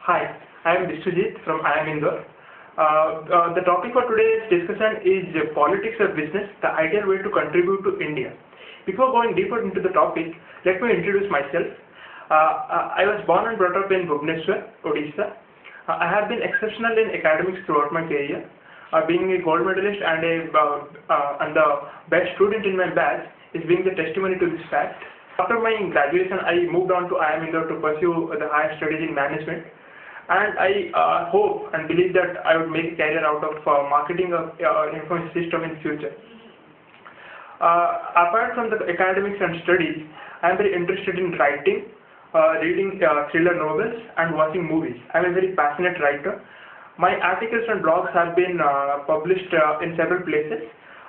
Hi, I am Biswajeet from IIMI. The topic for today's discussion is politics or business, the ideal way to contribute to India. Before going deeper into the topic, let me introduce myself. I was born and brought up in Bhubaneswar, Odisha. I have been exceptional in academics throughout my career. Being a gold medalist and the best student in my batch is being the testimony to this fact. After my graduation, I moved on to IIMI to pursue the higher studies in management. And I hope and believe that I would make a career out of marketing of information system in future. Apart from the academics and studies, I am very interested in writing, reading thriller novels and watching movies. I am a very passionate writer. My articles and blogs have been published in several places.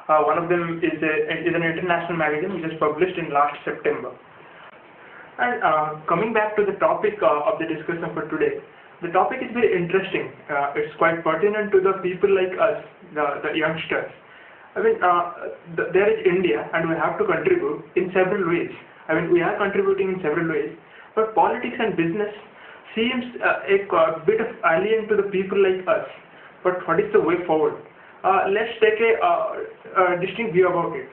One of them is an international magazine which is published in last September. And coming back to the topic of the discussion for today, the topic is very interesting. It's quite pertinent to the people like us, the youngsters. I mean, there is India and we have to contribute in several ways. I mean, we are contributing in several ways, but politics and business seems a bit of alien to the people like us. But what is the way forward? Let's take a distinct view about it.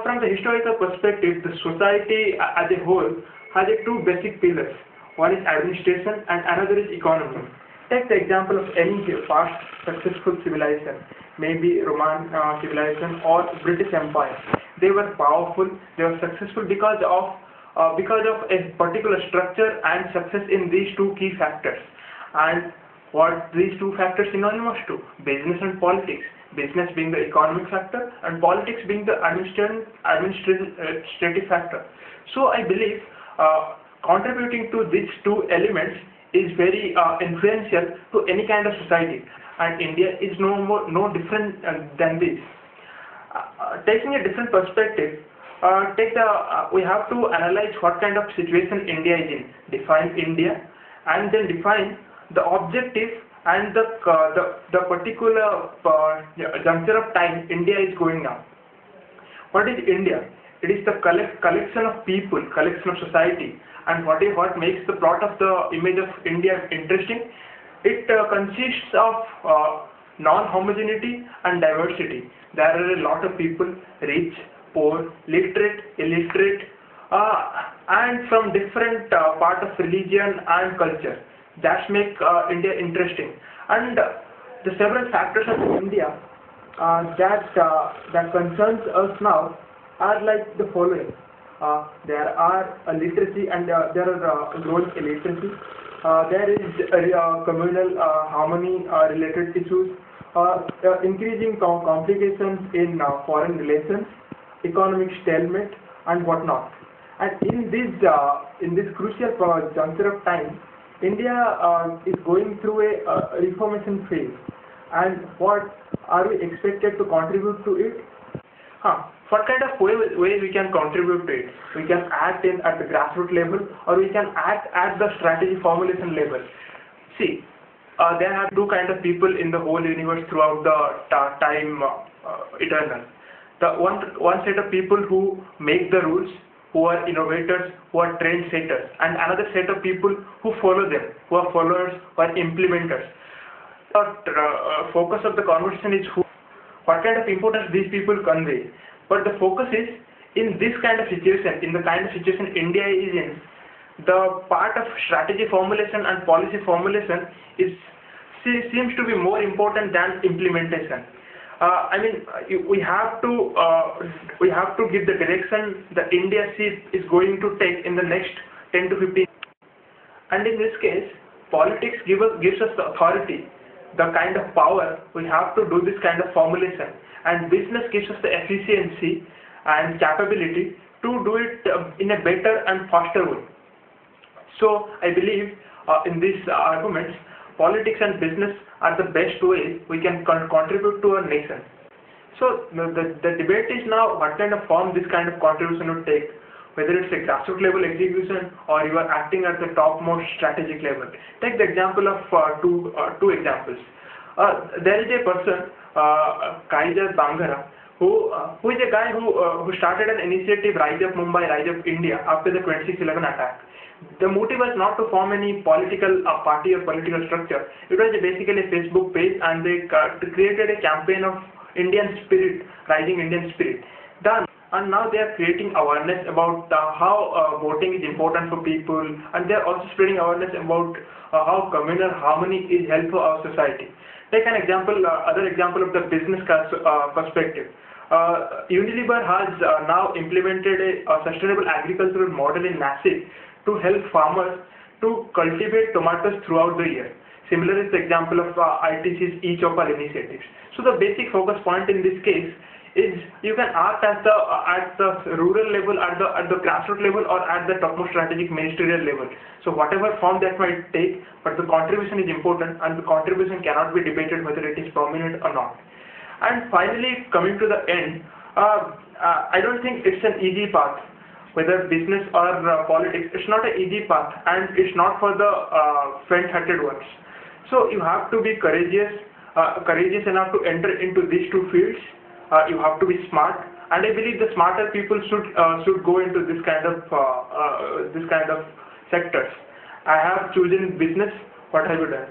From the historical perspective, the society as a whole has two basic pillars. One is administration and another is economy. Take the example of any past successful civilization, maybe Roman civilization or British Empire. They were powerful, they were successful because of a particular structure and success in these two key factors. And what these two factors synonymous to? Business and politics. Business being the economic factor and politics being the administrative factor. So I believe contributing to these two elements is very influential to any kind of society, and India is no different than this. Taking a different perspective, we have to analyze what kind of situation India is in, define India, and then define the objective and the particular juncture of time India is going now. What is India? It is the collection of people, collection of society. And what makes the plot of the image of India interesting? It consists of non-homogeneity and diversity. There are a lot of people, rich, poor, literate, illiterate, and from different part of religion and culture. That makes India interesting. And the several factors of India that concerns us now are like the following. There are literacy and there are growing illiteracy. There is communal harmony related issues, increasing complications in foreign relations, economic stalemate, and whatnot. And in this crucial juncture of time, India is going through a reformation phase. And what are we expected to contribute to it? What kind of ways we can contribute to it? We can act at the grassroots level, or we can act at the strategy formulation level. See, there are two kind of people in the whole universe throughout the time eternal. The one set of people who make the rules, who are innovators, who are trendsetters, and another set of people who follow them, who are followers, who are implementers. The focus of the conversation is what kind of importance these people convey. But the focus is in this kind of situation, in the kind of situation India is in, the part of strategy formulation and policy formulation seems to be more important than implementation. I mean, we have to give the direction that India is going to take in the next 10 to 15 years. And in this case, politics gives us the authority, the kind of power we have to do this kind of formulation, and business gives us the efficiency and capability to do it in a better and faster way. So I believe in these arguments, politics and business are the best ways we can contribute to our nation. So the debate is now what kind of form this kind of contribution would take, whether it's a grassroots level execution or you are acting at the topmost strategic level. Take the example of two examples. There is a person, Kaiser Bangara, who is a guy who started an initiative, Rise Up Mumbai, Rise Up India, after the 26/11 attack. The motive was not to form any political party or political structure. It was basically a Facebook page, and they created a campaign of Indian spirit, rising Indian spirit. Done. And now they are creating awareness about how voting is important for people, and they are also spreading awareness about how communal harmony is helpful for our society. Take an example, other example of the business perspective. Unilever has now implemented a sustainable agricultural model in Nasik to help farmers to cultivate tomatoes throughout the year. Similar is the example of ITC's e-chopper initiatives. So the basic focus point in this case is you can act at the rural level, at the grassroots level, or at the topmost strategic ministerial level. So whatever form that might take, but the contribution is important, and the contribution cannot be debated whether it is prominent or not. And finally, coming to the end, I don't think it's an easy path, whether business or politics. It's not an easy path, and it's not for the faint-hearted ones. So you have to be courageous enough to enter into these two fields. You have to be smart, and I believe the smarter people should go into this kind of sectors. I have chosen business. What have you done?